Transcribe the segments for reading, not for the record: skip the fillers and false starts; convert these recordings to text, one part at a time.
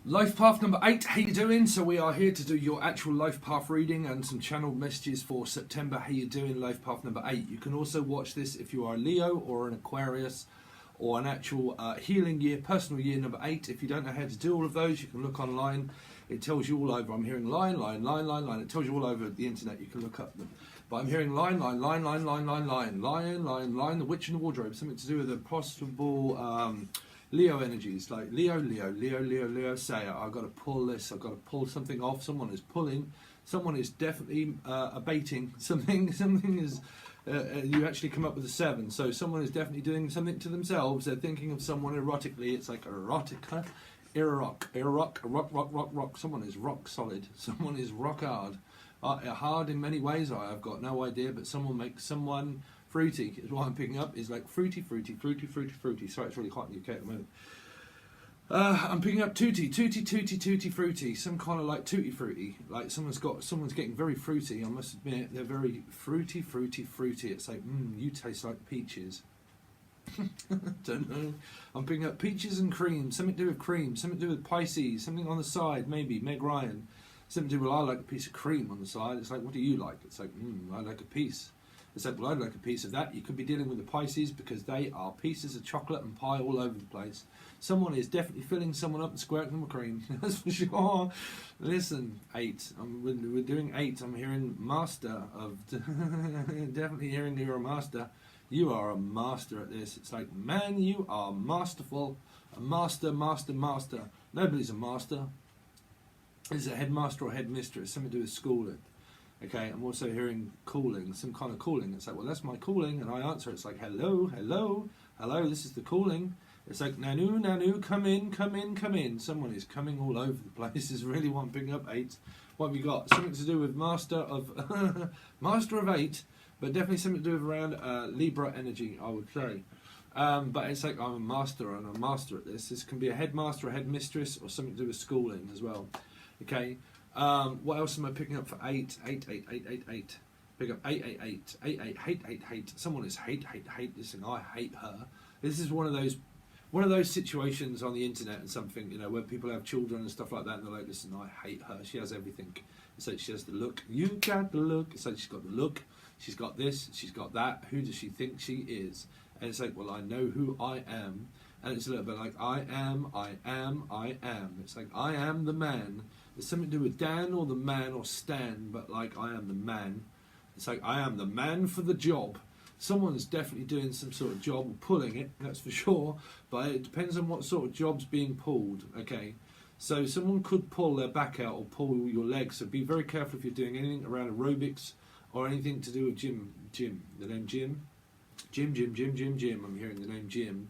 Life path number 8, how you doing? So we are here to do your actual life path reading and some channeled messages for September. How you doing? Life path number 8. You can also watch this if you are a Leo or an Aquarius or an actual healing year, personal year number 8. If you don't know how to do all of those, you can look online. It tells you all over. I'm hearing line. It tells you all over the internet. You can look up them. But I'm hearing line, the witch in the wardrobe. Something to do with a possible Leo energies, like Leo, say, I've got to pull this, I've got to pull something off, someone is pulling, someone is definitely abating something is, you actually come up with a 7, so someone is definitely doing something to themselves, they're thinking of someone erotically, it's like erotica, rock, someone is rock solid, someone is rock hard in many ways, I've got no idea, but someone makes someone fruity is what I'm picking up, is like fruity. Sorry, it's really hot in the UK at the moment. I'm picking up tutti fruity, some kind of like tutti fruity, like someone's getting very fruity. I must admit, they're very fruity. It's like, you taste like peaches. Don't know. I'm picking up peaches and cream, something to do with cream, something to do with Pisces, something on the side, maybe Meg Ryan, something to do with, I like a piece of cream on the side. It's like, what do you like? It's like, I like a piece. It's like, well, I'd like a piece of that. You could be dealing with the Pisces because they are pieces of chocolate and pie all over the place. Someone is definitely filling someone up and squirting them with cream. That's for sure. Listen, 8. We're doing 8. I'm hearing master of... definitely hearing you're a master. You are a master at this. It's like, man, you are masterful. A master. Nobody's a master. Is it a headmaster or headmistress? Something to do with schooling. Okay, I'm also hearing calling, some kind of calling. It's like, well, that's my calling, and I answer. It's like, hello, this is the calling. It's like, Nanu, come in. Someone is coming all over the place. Is really what I'm picking up. 8. What have we got? Something to do with master of 8, but definitely something to do with around Libra energy, I would say. But it's like, I'm a master, and I'm a master at this. This can be a headmaster, a headmistress, or something to do with schooling as well. Okay. What else am I picking up for 8? 8. Pick up 8. Hate. Someone is hate. This thing, I hate her. This is one of those situations on the internet and something, where people have children and stuff like that, and they're like, listen, I hate her. She has everything. It's like she has the look. You got the look. It's like she's got the look. She's got this. She's got that. Who does she think she is? And it's like, well, I know who I am. And it's a little bit like, I am. It's like, I am the man. It's something to do with Dan or the man or Stan, but like, I am the man. It's like, I am the man for the job. Someone's definitely doing some sort of job, or pulling it, that's for sure, but it depends on what sort of job's being pulled, okay? So someone could pull their back out or pull your legs, so be very careful if you're doing anything around aerobics or anything to do with Jim. The name Jim. I'm hearing the name Jim.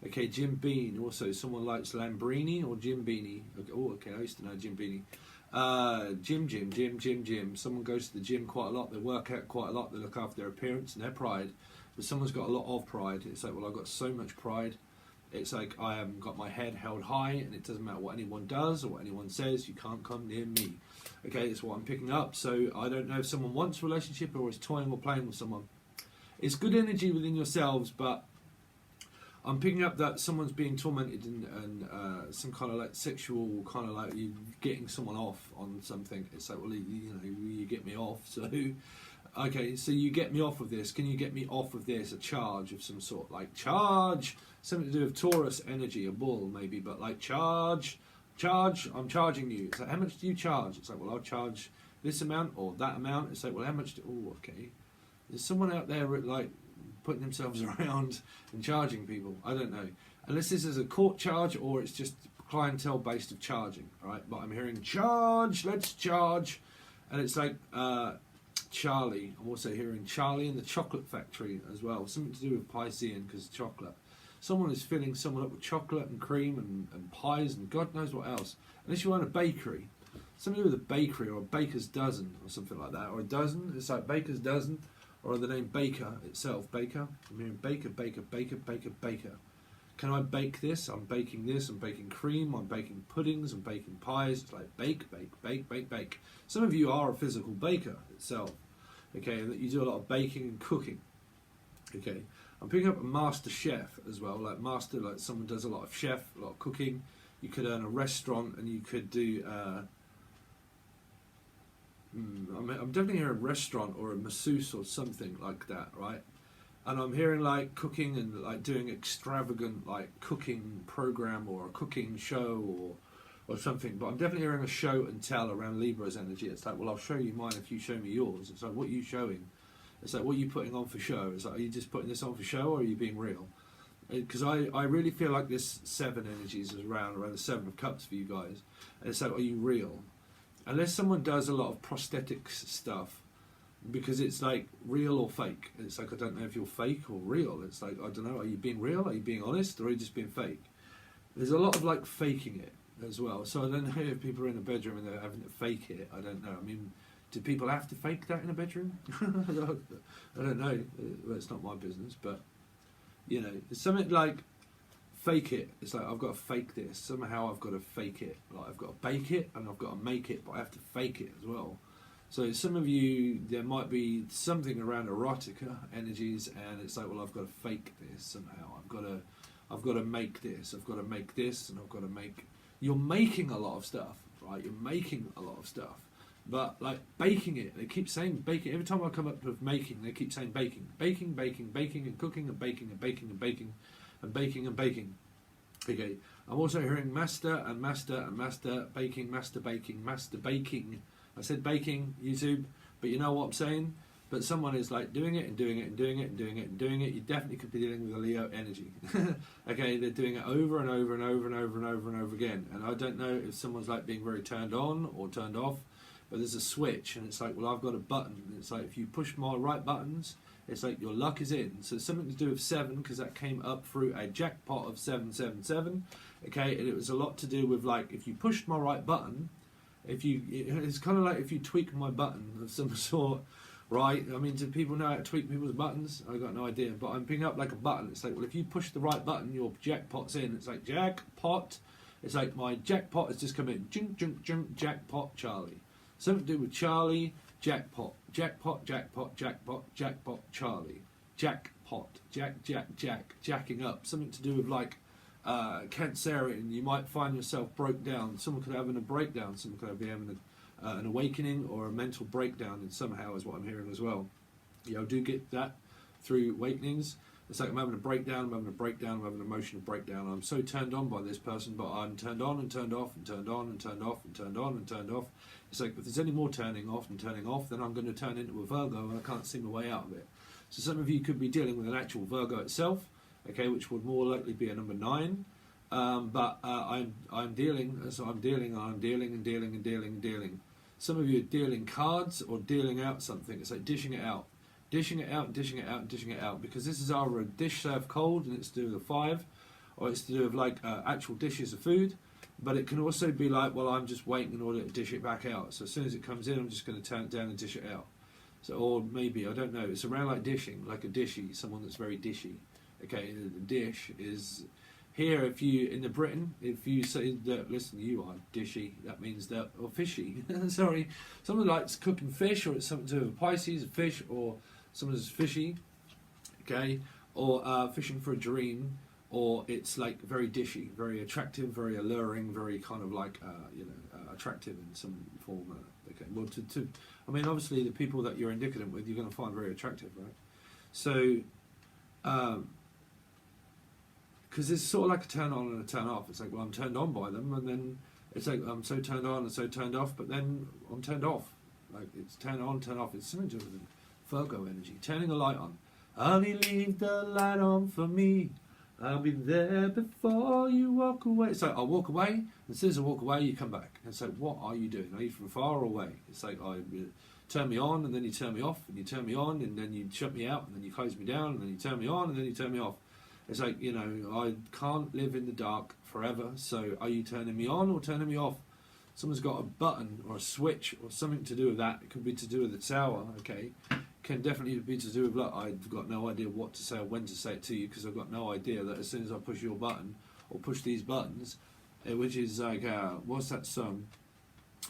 Okay, Jim Bean. Also, someone likes Lambrini or Jim Beanie. Okay, I used to know Jim Beanie. Jim. Someone goes to the gym quite a lot. They work out quite a lot. They look after their appearance and their pride. But someone's got a lot of pride. It's like, well, I've got so much pride. It's like, I have got my head held high, and it doesn't matter what anyone does or what anyone says. You can't come near me. Okay, that's what I'm picking up. So I don't know if someone wants a relationship or is toying or playing with someone. It's good energy within yourselves, but I'm picking up that someone's being tormented and some kind of like sexual kind of like you getting someone off on something. It's like, well, you get me off. So, okay, so you get me off of this. Can you get me off of this? A charge of some sort, like charge, something to do with Taurus energy, a bull maybe, but like charge. I'm charging you. It's like, how much do you charge? It's like, well, I'll charge this amount or that amount. It's like, well, how much? Okay. There's someone out there like putting themselves around and charging people. I don't know. Unless this is a court charge or it's just clientele based of charging, right? But I'm hearing charge, let's charge. And it's like Charlie. I'm also hearing Charlie in the chocolate factory as well. Something to do with Piscean because chocolate. Someone is filling someone up with chocolate and cream and pies and God knows what else. Unless you own a bakery. Something with a bakery or a baker's dozen or something like that. Or a dozen. It's like baker's dozen. Or the name Baker itself, Baker. I'm hearing Baker. Can I bake this? I'm baking this. I'm baking cream. I'm baking puddings. I'm baking pies. It's like bake. Some of you are a physical baker itself. Okay, and that you do a lot of baking and cooking. Okay, I'm picking up a master chef as well, like master, like someone does a lot of chef, a lot of cooking. You could own a restaurant, and you could do. I'm definitely hearing a restaurant or a masseuse or something like that, right? And I'm hearing like cooking and like doing extravagant like cooking program or a cooking show or something. But I'm definitely hearing a show and tell around Libra's energy. It's like, well, I'll show you mine if you show me yours. It's like, what are you showing? It's like, what are you putting on for show? It's like, are you just putting this on for show, or are you being real? Because I really feel like this 7 energies is around the 7 of Cups for you guys. And it's like, are you real? Unless someone does a lot of prosthetics stuff, because it's like real or fake. It's like, I don't know if you're fake or real. It's like, I don't know, are you being real? Are you being honest? Or are you just being fake? There's a lot of like faking it as well. So I don't know if people are in a bedroom and they're having to fake it. I don't know. I mean, do people have to fake that in a bedroom? I don't know. Well, it's not my business, but you know, it's something like fake it. It's like, I've got to fake this. Somehow I've got to fake it. Like, I've got to bake it and I've got to make it, but I have to fake it as well. So some of you, there might be something around erotica energies, and it's like, well, I've got to fake this somehow. I've got to make this. I've got to make this, and I've got to make. You're making a lot of stuff, right? You're making a lot of stuff, but like baking it. They keep saying baking. Every time I come up with making, they keep saying baking, baking, baking, baking, and cooking, and baking, and baking, and baking, and baking, and baking. Okay. I'm also hearing master and master and master baking, master baking, master baking. I said baking, YouTube, but you know what I'm saying? But someone is like doing it and doing it and doing it and doing it and doing it. You definitely could be dealing with a Leo energy. Okay, they're doing it over and over and over and over and over and over again. And I don't know if someone's like being very turned on or turned off, but there's a switch, and it's like, well, I've got a button. And it's like, if you push my right buttons, it's like your luck is in. So it's something to do with 7, because that came up through a jackpot of 777. Okay, and it was a lot to do with like, if you pushed my right button, it's kind of like if you tweak my button of some sort, right? I mean, do people know how to tweak people's buttons? I've got no idea, but I'm picking up like a button. It's like, well, if you push the right button, your jackpot's in. It's like jackpot. It's like my jackpot has just come in. Junk, junk, junk, jackpot, Charlie. Something to do with Charlie, jackpot, jackpot, jackpot, jackpot, jackpot, Charlie, jackpot, jacking up. Something to do with like Cancerian. You might find yourself broke down. Someone could have having a breakdown. Someone could be having an awakening or a mental breakdown, and somehow is what I'm hearing as well. You know, I do get that through awakenings. It's like I'm having a breakdown, I'm having a breakdown, I'm having an emotional breakdown. I'm so turned on by this person, but I'm turned on and turned off and turned on and turned off and turned on and turned off. It's like, if there's any more turning off and turning off, then I'm going to turn into a Virgo, and I can't see my way out of it. So some of you could be dealing with an actual Virgo itself, okay, which would more likely be a number 9. But I'm dealing, so I'm dealing and dealing and dealing and dealing and dealing. Some of you are dealing cards or dealing out something. It's like dishing it out. Dishing it out, dishing it out, and dishing it out. Because this is either a dish served cold, and it's to do with a 5, or it's to do with like actual dishes of food. But it can also be like, well, I'm just waiting in order to dish it back out. So as soon as it comes in, I'm just going to turn it down and dish it out. So, or maybe, I don't know, it's around like dishing, like a dishy, someone that's very dishy. Okay, the dish is here. If you in the Britain, if you say that, listen, you are dishy, that means that, or fishy. Sorry, someone likes cooking fish, or it's something to do with Pisces, fish, or someone is fishy. Okay, or fishing for a dream, or it's like very dishy, very attractive, very alluring, very kind of like attractive in some form. Okay, well, I mean, obviously the people that you're indicative with, you're going to find very attractive, right? So. Because it's sort of like a turn on and a turn off. It's like, well, I'm turned on by them, and then it's like I'm so turned on and so turned off, but then I'm turned off. Like, it's turn on, turn off. It's something to do with Virgo energy. Turning a light on. Honey, leave the light on for me. I'll be there before you walk away. It's like, I'll walk away, and as soon as I walk away, you come back. And it's like, what are you doing? Are you from far or away? It's like, turn me on, and then you turn me off, and you turn me on, and then you shut me out, and then you close me down, and then you turn me on, and then you turn me off. It's like, you know, I can't live in the dark forever, so are you turning me on or turning me off? Someone's got a button or a switch or something to do with that. It could be to do with the tower, okay? Can definitely be to do with, look, I've got no idea what to say or when to say it to you, because I've got no idea that as soon as I push your button or push these buttons, which is like, what's that song?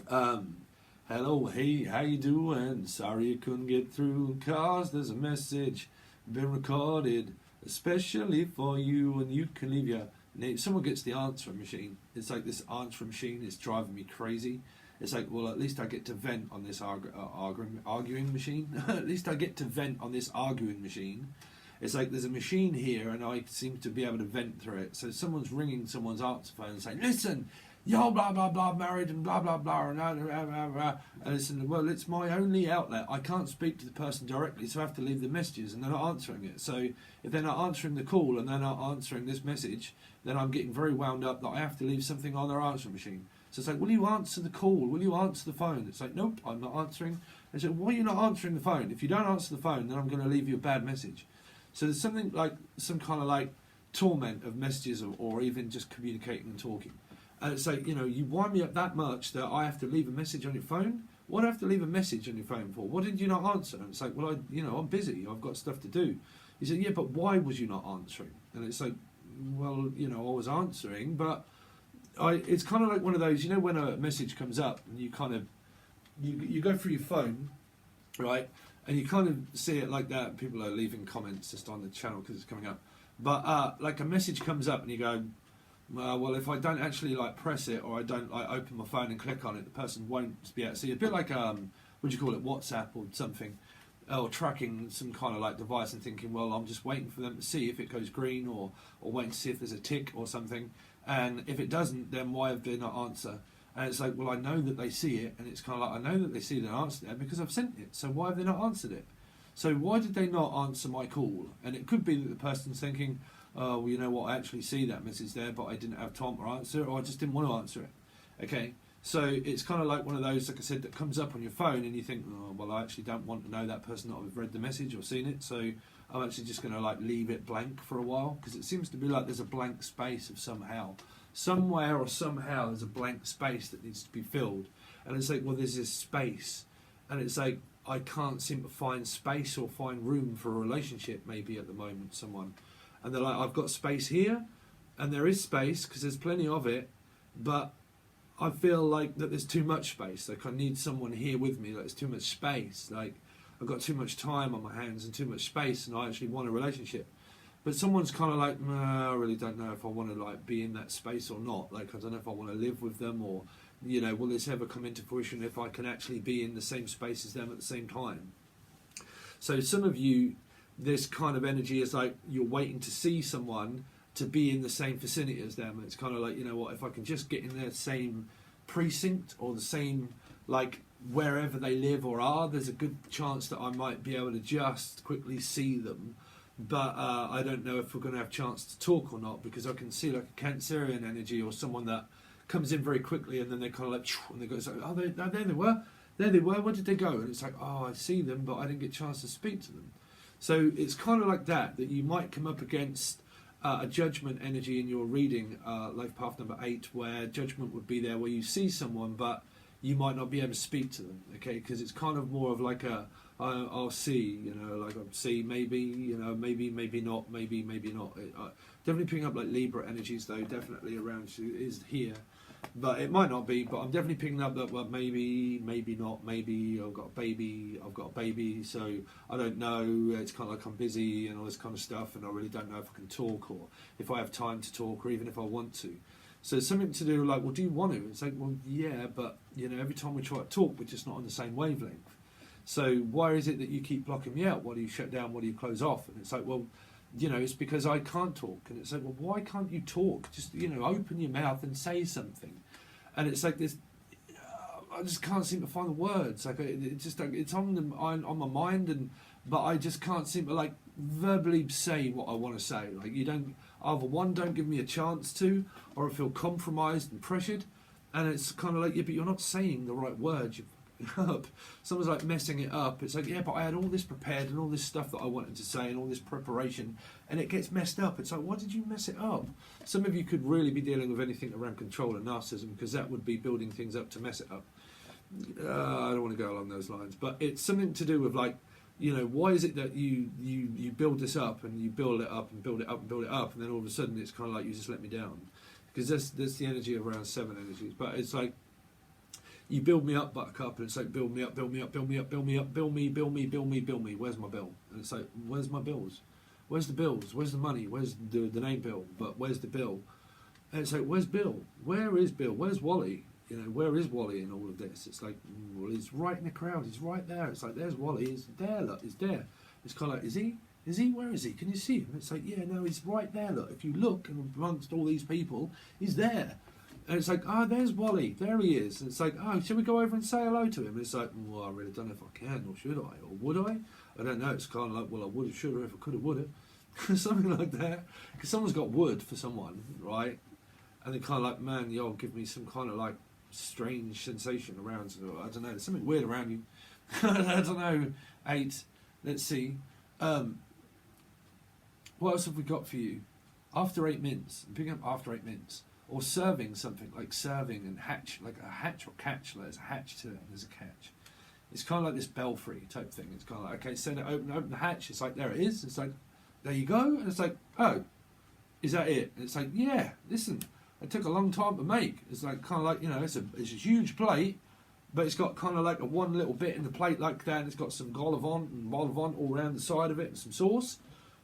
Hello, hey, how you doing? Sorry you couldn't get through, cause there's a message been recorded especially for you, and you can leave your And if someone gets the answering machine, it's like this answering machine is driving me crazy. It's like, well, at least I get to vent on this arguing machine. At least I get to vent on this arguing machine. It's like there's a machine here, and I seem to be able to vent through it. So someone's ringing someone's answer phone and saying, listen, you're blah, blah, blah, married and blah, blah, blah, and blah, blah, blah, blah. And listen, well, it's my only outlet. I can't speak to the person directly, so I have to leave the messages, and they're not answering it. So if they're not answering the call and they're not answering this message, then I'm getting very wound up that I have to leave something on their answering machine. So it's like, will you answer the call? Will you answer the phone? It's like, nope, I'm not answering. I said, why are you not answering the phone? If you don't answer the phone, then I'm going to leave you a bad message. So there's something like some kind of like torment of messages or even just communicating and talking. And it's like, you wind me up that much that I have to leave a message on your phone? What do I have to leave a message on your phone for? What did you not answer? And it's like, well, I'm busy. I've got stuff to do. He said, yeah, but why was you not answering? And it's like, well, I was answering, but it's kind of like one of those, when a message comes up and you kind of, you go through your phone, right? And you kind of see it like that. People are leaving comments just on the channel because it's coming up. But like a message comes up and you go, well, if I don't actually like press it or I don't like open my phone and click on it, the person won't be able to see it. A bit like, what do you call it, WhatsApp or something, or tracking some kind of like device and thinking, well, I'm just waiting for them to see if it goes green or waiting to see if there's a tick or something. And if it doesn't, then why have they not answer? And it's like, well, I know that they see it, and it's kind of like, I know that they see the answer there because I've sent it. So why have they not answered it? So why did they not answer my call? And it could be that the person's thinking, oh, well, you know what, I actually see that message there, but I didn't have time to answer it, or I just didn't want to answer it. Okay, so it's kind of like one of those, like I said, that comes up on your phone, and you think, oh, well, I actually don't want to know that person that I've read the message or seen it, so I'm actually just going to like leave it blank for a while, because it seems to be like there's a blank space of somehow. Somewhere or somehow there's a blank space that needs to be filled. And it's like, well, there's this space. And it's like, I can't seem to find space or find room for a relationship maybe at the moment, someone. And they're like, I've got space here, and there is space because there's plenty of it, but I feel like that there's too much space. Like I need someone here with me, like there's too much space. Like I've got too much time on my hands and too much space, and I actually want a relationship. But someone's kind of like, I really don't know if I want to like be in that space or not. Like I don't know if I want to live with them, or will this ever come into fruition if I can actually be in the same space as them at the same time. So some of you, this kind of energy is like you're waiting to see someone to be in the same vicinity as them. And it's kind of like, what, if I can just get in their same precinct or the same, like wherever they live or are, there's a good chance that I might be able to just quickly see them. But I don't know if we're going to have a chance to talk or not, because I can see like a Cancerian energy or someone that comes in very quickly and then they kind of like, and they go, oh, there they were, where did they go? And it's like, oh, I see them, but I didn't get a chance to speak to them. So it's kind of like that you might come up against a judgment energy in your reading, life path number 8, where judgment would be there, where you see someone, but you might not be able to speak to them, okay? Because it's kind of more of like I'll see, like I'll see maybe, maybe not, maybe not. Definitely picking up like Libra energies though, definitely around is here. But it might not be, but I'm definitely picking up that, well, maybe not, maybe I've got a baby, so I don't know, it's kind of like I'm busy and all this kind of stuff, and I really don't know if I can talk, or if I have time to talk, or even if I want to. So it's something to do like, well, do you want to? It's like, well, yeah, but, every time we try to talk, we're just not on the same wavelength. So why is it that you keep blocking me out? Why do you shut down? Why do you close off? And it's like, well, it's because I can't talk. And it's like, well, why can't you talk? Just, open your mouth and say something. And it's like this, I just can't seem to find the words. Like it's on my mind, but I just can't seem to like verbally say what I want to say. Like either one, don't give me a chance to, or I feel compromised and pressured. And it's kind of like, yeah, but you're not saying the right words. Up. Someone's like messing it up. It's like, yeah, but I had all this prepared and all this stuff that I wanted to say and all this preparation, and it gets messed up. It's like, why did you mess it up? Some of you could really be dealing with anything around control and narcissism, because that would be building things up to mess it up. I don't want to go along those lines, but it's something to do with like, why is it that you build this up and you build it up and build it up and build it up, and then all of a sudden it's kind of like you just let me down, because that's the energy of around 7 energies. But it's like, you build me up, buttercup, and it's like, build me up, build me up, build me up, build me up, build me, build me, build me, build me. Where's my bill? And it's like, where's my bills? Where's the bills? Where's the money? Where's the name bill? But where's the bill? And it's like, where's Bill? Where is Bill? Where's Wally? You know, where is Wally in all of this? It's like, well, he's right in the crowd. He's right there. It's like, there's Wally. He's there. Look, he's there. It's kind of like, is he? Is he? Where is he? Can you see him? It's like, yeah, no, he's right there. Look, if you look amongst all these people, he's there. And it's like, oh, there's Wally. There he is. And it's like, oh, should we go over and say hello to him? And it's like, well, I really don't know if I can or should I or would I? I don't know. It's kind of like, well, I would have, should have, if I could have, would have. Something like that. Because someone's got wood for someone, right? And they're kind of like, man, yo, give me some kind of like strange sensation around. So, I don't know. There's something weird around you. I don't know. 8. Let's see. What else have we got for you? After 8 minutes. I'm picking up after 8 minutes. Or serving something, like serving and hatch, like a hatch or catch. There's a hatch to it, and there's a catch. It's kind of like this belfry type thing. It's kind of like, okay, send it, open the hatch. It's like, there it is. It's like, there you go. And it's like, oh, is that it? And it's like, yeah, listen, it took a long time to make. It's like, kind of like, you know, it's a huge plate, but it's got kind of like a one little bit in the plate like that, and it's got some vol au vent all around the side of it, and some sauce.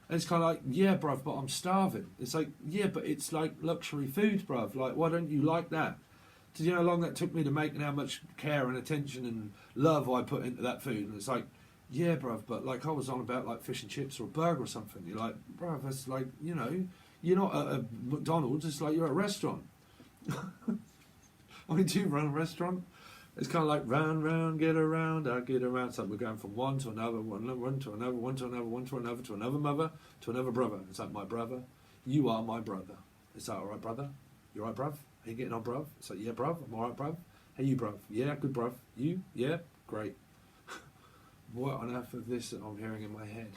And it's kind of like, yeah, bruv, but I'm starving. It's like, yeah, but it's like luxury food, bruv. Like, why don't you like that? Do you know how long that took me to make and how much care and attention and love I put into that food? And it's like, yeah, bruv, but like I was on about like fish and chips or a burger or something. You're like, bruv, that's like, you know, you're not at a McDonald's, it's like you're at a restaurant. I mean, do you run a restaurant? It's kind of like round, round, get around, I get around. So we're going from one to another, one to another, one to another, one to another, to another mother, to another brother. It's like, my brother, you are my brother. It's like, all right, brother? You all right, bruv? How you getting on, bruv? It's like, yeah, bruv, I'm all right, bruv. Hey, you, bruv? Yeah, good, bruv. You? Yeah? Great. What on earth is this that I'm hearing in my head?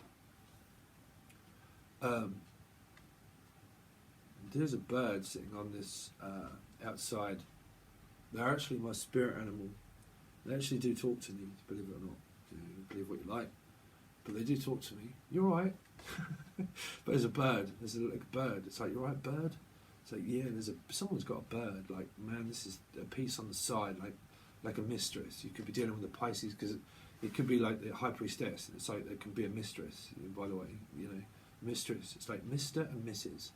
There's a bird sitting on this outside. They're actually my spirit animal. They actually do talk to me, believe it or not. You know, believe what you like. But they do talk to me. You're right. But there's a bird. There's like a bird. It's like, you're right, bird? It's like, yeah, someone's got a bird. Like, man, this is a piece on the side, like a mistress. You could be dealing with the Pisces, because it could be like the high priestess. It's like, there can be a mistress, by the way, you know. Mistress. It's like Mr. and Mrs.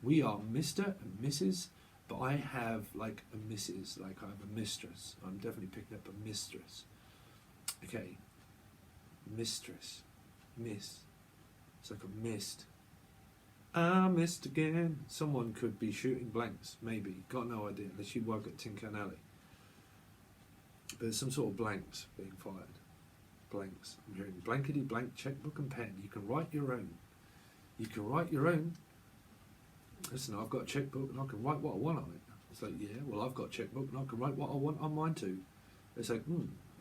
We are Mr. and Mrs., but I have like a Mrs., like I have a mistress. I'm definitely picking up a mistress. Okay. Mistress. Miss. It's like a mist. I missed again. Someone could be shooting blanks, maybe. Got no idea, unless you work at Tin Can Alley. But there's some sort of blanks being fired. Blanks. I'm hearing blankety blank, checkbook and pen. You can write your own. You can write your own. Listen, I've got a checkbook and I can write what I want on it. It's like, yeah, well, I've got a checkbook and I can write what I want on mine too. It's like,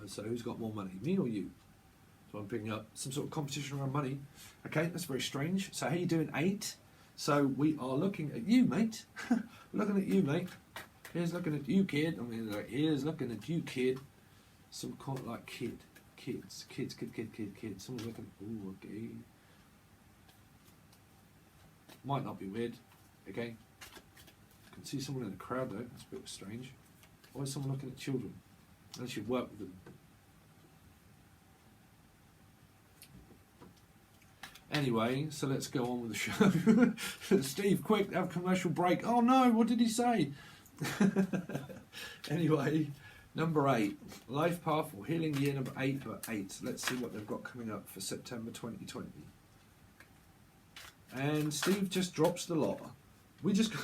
so who's got more money, me or you? So I'm picking up some sort of competition around money. Okay, that's very strange. So how you doing, 8? So we are looking at you, mate. Looking at you, mate. Here's looking at you, kid. I mean, like, here's looking at you, kid. Some kind of like kid. Kid. Someone's looking, ooh, okay. Might not be weird. Okay, I can see someone in the crowd though. That's a bit strange. Why is someone looking at children? Unless you work with them. Anyway, so let's go on with the show. Steve, quick, have a commercial break. Oh no, what did he say? Anyway, number 8. Life Path or Healing Year number 8 for 8. Let's see what they've got coming up for September 2020. And Steve just drops the lot. We just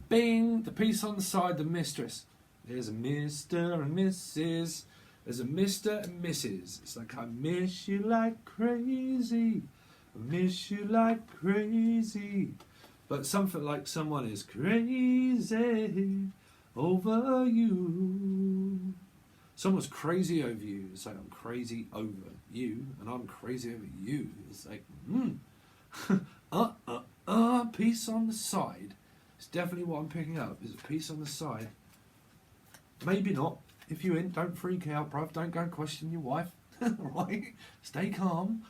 bing, the piece on the side, the mistress. There's a Mr. and Mrs. There's a Mr. and Mrs. It's like, I miss you like crazy. I miss you like crazy. But something like someone is crazy over you. Someone's crazy over you. It's like, I'm crazy over you, and I'm crazy over you. It's like, piece on the side. It's definitely what I'm picking up. Is a piece on the side. Maybe not. If you're in, don't freak out, bruv. Don't go and question your wife. Right? Stay calm.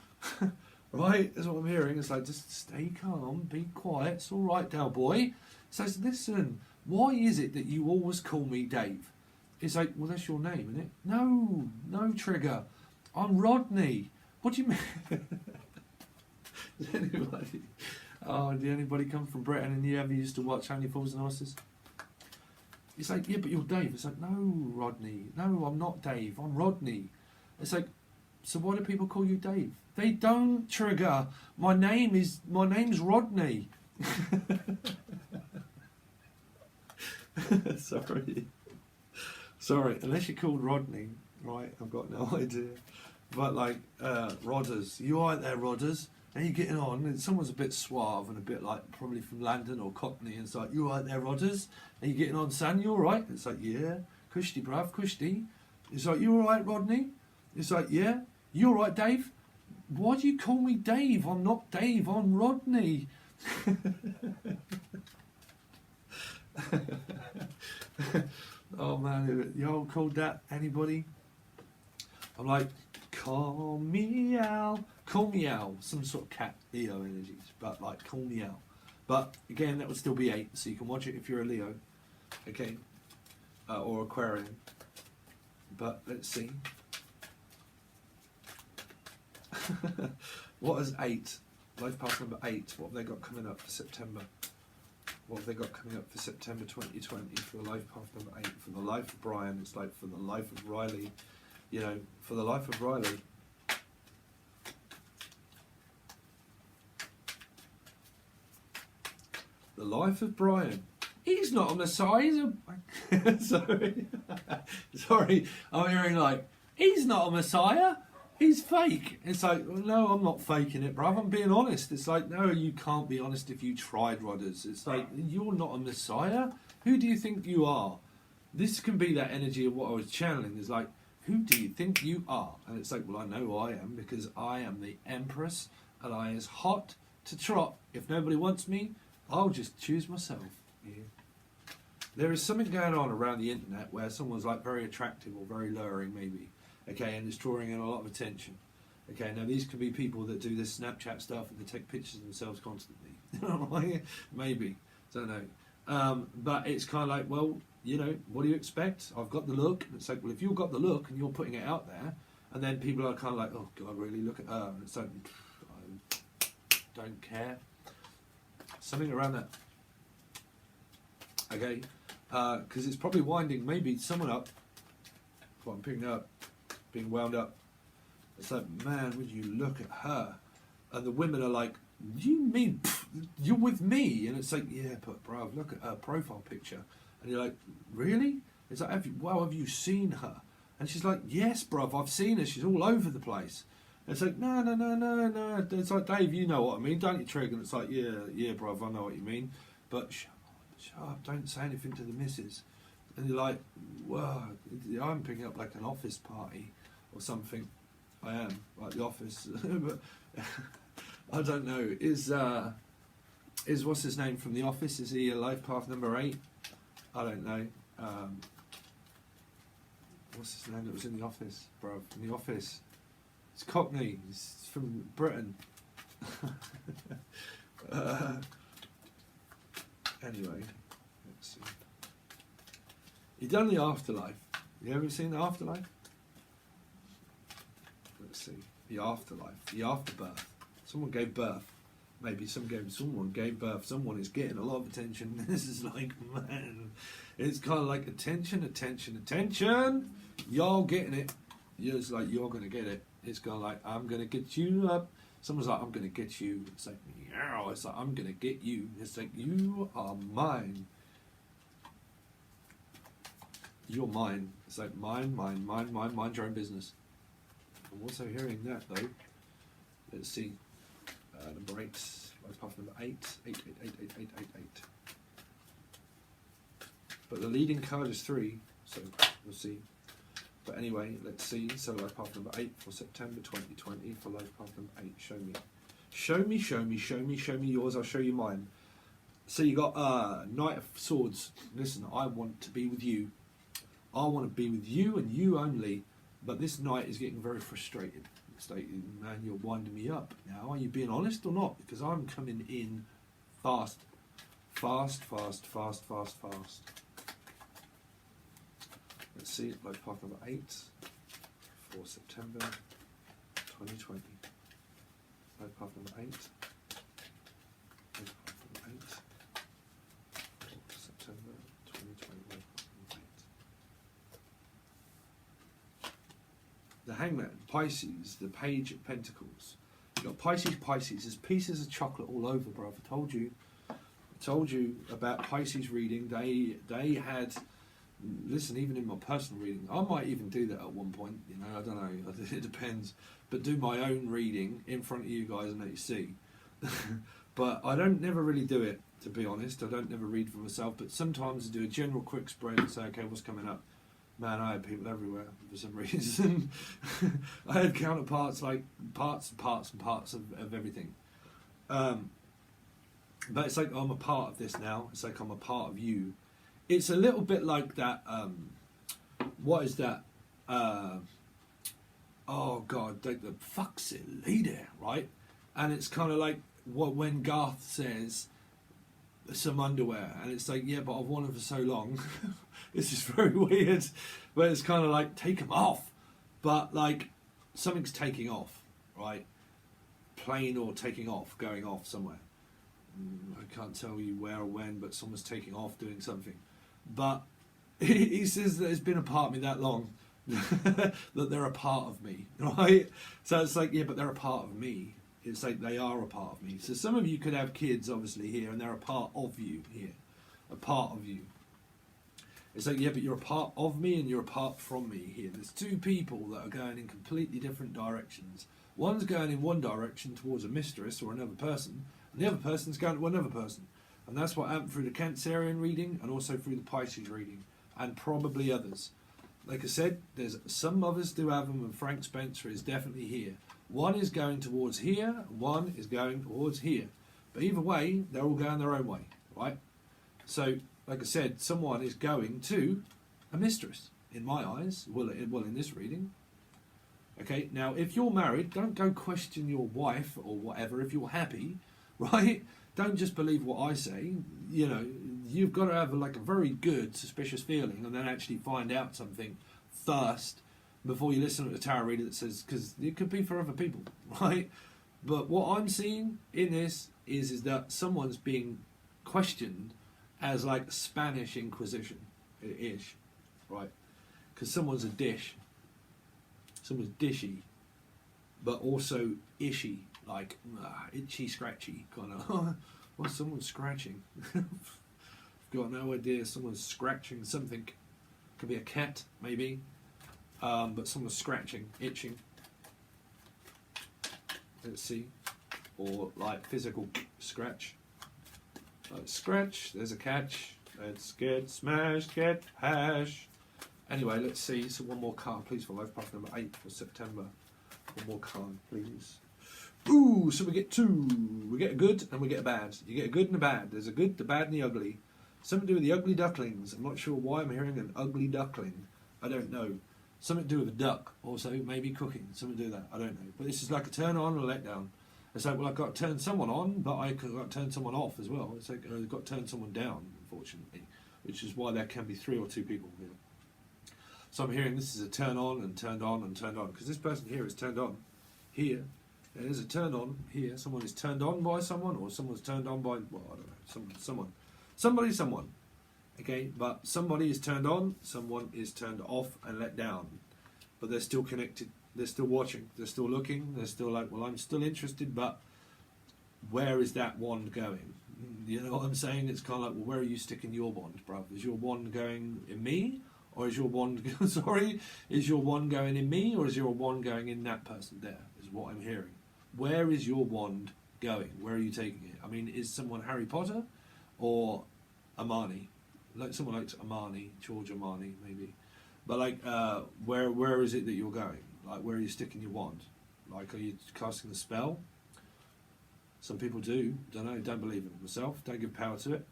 Right? That's what I'm hearing. It's like, just stay calm, be quiet. It's all right, Dale boy. So listen, why is it that you always call me Dave? It's like, well, that's your name, isn't it? No, Trigger. I'm Rodney. What do you mean? Anyway, Oh, did anybody come from Britain and you ever used to watch Only Fools and Horses? It's like, yeah, but you're Dave. It's like, no, Rodney. No, I'm not Dave. I'm Rodney. It's like, so why do people call you Dave? They don't, Trigger. My name's Rodney. Sorry. Unless you're called Rodney, right? I've got no idea. But like, Rodders. You alright there, Rodders? How you getting on? And someone's a bit suave and a bit like probably from London or Cockney. And it's like, you alright there, Rodders? Are you getting on, son? You alright? It's like, yeah. Kushti, bruv, Kushti. It's like, you alright, Rodney? It's like, yeah. You alright, Dave? Why do you call me Dave? I'm not Dave, I'm Rodney. Oh man, you all called that? Anybody? I'm like, call me Al. Call me Al. Some sort of cat Leo energies, but like, call me Al. But again, that would still be 8, so you can watch it if you're a Leo, okay, or Aquarian. But let's see. What is 8? Life path number 8. What have they got coming up for September? What have they got coming up for September 2020 for the life path number 8? For the life of Brian, it's like for the life of Riley. You know, for the life of Riley. The life of Brian. He's not on the side. He's a... Sorry. I'm hearing like, he's not a messiah. He's fake. It's like, no, I'm not faking it, bruv. I'm being honest. It's like, no, you can't be honest if you tried, Rodders. It's like, you're not a messiah. Who do you think you are? This can be that energy of what I was channeling. It's like, who do you think you are? And it's like, well, I know I am because I am the Empress and I is hot to trot. If nobody wants me, I'll just choose myself. Yeah. There is something going on around the internet where someone's like very attractive or very luring maybe. Okay, and it's drawing in a lot of attention. Okay, now these could be people that do this Snapchat stuff and they take pictures of themselves constantly. Maybe, don't know. But it's kind of like, well, you know, what do you expect? I've got the look. And it's like, well, if you've got the look and you're putting it out there, and then people are kind of like, oh God, really, look at her. And it's like, I don't care. Something around that. Okay, because it's probably winding maybe someone up. What I'm picking up. Being wound up. It's like, man, would you look at her? And the women are like, you mean you're with me? And it's like, yeah, but bruv, look at her profile picture. And you're like, really? It's like, have you seen her? And she's like, yes, bruv, I've seen her. She's all over the place. And it's like, no. It's like, Dave, you know what I mean, don't you, Trig? And it's like, yeah, bruv, I know what you mean. But shut up, don't say anything to the missus. And you're like, whoa, I'm picking up like an office party or something. I am, like the office. But I don't know. Is what's his name from The Office? Is he a life path number 8? I don't know. What's his name that was in The Office, bro? In The Office. It's Cockney. He's from Britain. Anyway, let's see. He done The Afterlife. You ever seen The Afterlife? Let's see. The Afterlife. The Afterbirth. Someone gave birth. Maybe someone gave birth. Someone is getting a lot of attention. This is like, man. It's kind of like attention. Y'all getting it. It's like, you're going to get it. It's kind of like, I'm going to get you up. Someone's like, I'm going to get you. It's like, yeah. It's like, I'm going to get you. It's like, you are mine. You're mine. It's like, mind your own business. I'm also hearing that, though. Let's see. Number 8. Life path number 8. 8. But the leading card is 3, so we'll see. But anyway, let's see. So life path number 8 for September 2020 for life path number 8. Show me yours. I'll show you mine. So you got Knight of Swords. Listen, I want to be with you. I want to be with you and you only. But this knight is getting very frustrated. It's like, man, you're winding me up now. Are you being honest or not? Because I'm coming in fast. Let's see, life path number 8 for September 2020. Life path number 8. September 2021. The Hangman, Pisces, the Page of Pentacles. You've got Pisces. There's pieces of chocolate all over, bro. I told you about Pisces reading. They had, listen, even in my personal reading, I might even do that at one point, you know, I don't know, it depends, but do my own reading in front of you guys and let you see. But I don't never really do it, to be honest. I don't never read for myself, but sometimes I do a general quick spread and say, okay, what's coming up? Man, I had people everywhere for some reason. I had counterparts, like parts of everything. But it's like I'm a part of this now. It's like I'm a part of you. It's a little bit like that. What is that? Oh God, the fuck's it, lady, right? And it's kind of like when Garth says some underwear, and it's like, yeah, but I've worn them for so long. This is very weird, but it's kind of like, take them off. But like something's taking off, right? Plane or taking off, going off somewhere. I can't tell you where or when, but someone's taking off doing something. But he says that it's been a part of me that long that they're a part of me, right? So it's like, yeah, but they're a part of me. It's like they are a part of me. So some of you could have kids, obviously, here, and they're a part of you here. A part of you. It's like, yeah, but you're a part of me and you're a part from me here. There's two people that are going in completely different directions. One's going in one direction towards a mistress or another person, and the other person's going to another person. And that's what happened through the Cancerian reading and also through the Pisces reading, and probably others. Like I said, there's some others do have them, and Frank Spencer is definitely here. One is going towards here, one is going towards here. But either way, they're all going their own way, right? So, like I said, someone is going to a mistress, in my eyes, well in this reading. Okay, now if you're married, don't go question your wife or whatever if you're happy, right? Don't just believe what I say. You know, you've got to have like a very good suspicious feeling and then actually find out something first before you listen to the tarot reader that says, because it could be for other people, right? But what I'm seeing in this is that someone's being questioned as like Spanish Inquisition ish, right? Because someone's a dish, someone's dishy, but also ishy, like itchy, scratchy kind of. Well, someone's scratching. I've got no idea. Someone's scratching something. Could be a cat, maybe, but someone's scratching, itching. Let's see, or like physical scratch. Scratch, there's a catch. Let's get smashed, get hash. Anyway, let's see. So one more card, please, for life path number 8 for September. One more card, please. Ooh, so we get two. We get a good and we get a bad. You get a good and a bad. There's a good, the bad, and the ugly. Something to do with the ugly ducklings. I'm not sure why I'm hearing an ugly duckling. I don't know. Something to do with a duck. Also, maybe cooking. Something to do with that. I don't know. But this is like a turn on or a letdown. It's like, well, I've got to turn someone on, but I've got to turn someone off as well. It's like I've got to turn someone down, unfortunately, which is why there can be 3 or 2 people here. So I'm hearing this is a turn on and turned on and turned on, because this person here is turned on here. There's a turn on here. Someone is turned on by someone, or someone's turned on by, well, I don't know, someone. Okay, but somebody is turned on, someone is turned off and let down. But they're still connected. They're still watching. They're still looking. They're still like, well, I'm still interested, but where is that wand going? You know what I'm saying? It's kind of like, well, where are you sticking your wand, bruv? Is your wand going in me? Or is your wand, is your wand going in me? Or is your wand going in that person there? Is what I'm hearing. Where is your wand going? Where are you taking it? I mean, is someone Harry Potter or Armani? Like someone like Armani, George Armani, maybe. But like, where is it that you're going? Like, where are you sticking your wand? Like, are you casting the spell? Some people do. Don't know. Don't believe in it myself. Don't give power to it.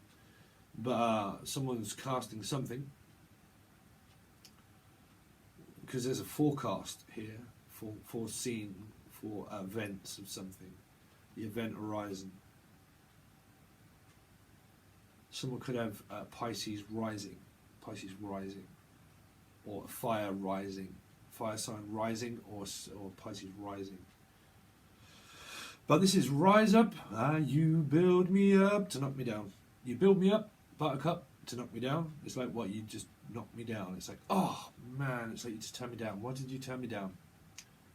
But someone's casting something, because there's a forecast here, foreseen for events of something. The event horizon. Someone could have Pisces rising, or a fire rising. Fire sign rising or Pisces rising. But this is Rise Up. You build me up to knock me down. You build me up, buttercup, to knock me down. It's like, what, you just knocked me down. It's like, oh man, it's like you just turn me down. Why did you turn me down?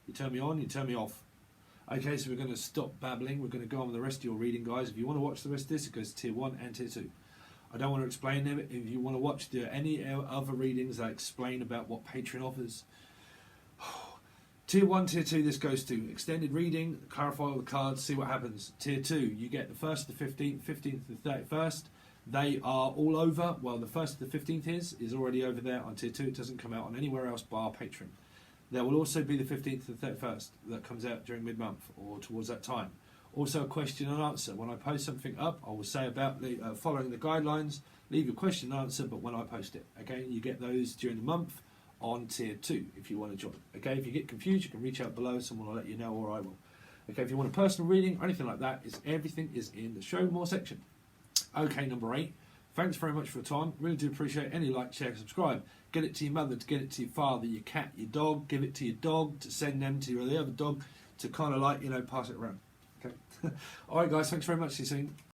You turn me on, you turn me off. Okay, so we're going to stop babbling. We're going to go on with the rest of your reading, guys. If you want to watch the rest of this, it goes to tier 1 and tier 2. I don't want to explain them. If you want to watch any other readings that explain about what Patron offers, tier 1, tier 2, this goes to extended reading, clarify all the cards, see what happens. Tier 2, you get the 1st to the 15th, 15th to the 31st. They are all over. Well, the 1st to the 15th is already over there on tier 2. It doesn't come out on anywhere else bar Patron. There will also be the 15th to the 31st that comes out during mid-month or towards that time. Also a question and answer. When I post something up, I will say about following the guidelines, leave your question and answer, but when I post it. Okay, you get those during the month on tier 2 if you want to join. Okay, if you get confused, you can reach out below. Someone will let you know, or I will. Okay, if you want a personal reading or anything like that, everything is in the show more section. Okay, number 8. Thanks very much for your time. Really do appreciate any like, share, subscribe. Get it to your mother, to get it to your father, your cat, your dog. Give it to your dog, to send them to the other dog, to kind of like, pass it around. Okay. All right, guys. Thanks very much. See you soon.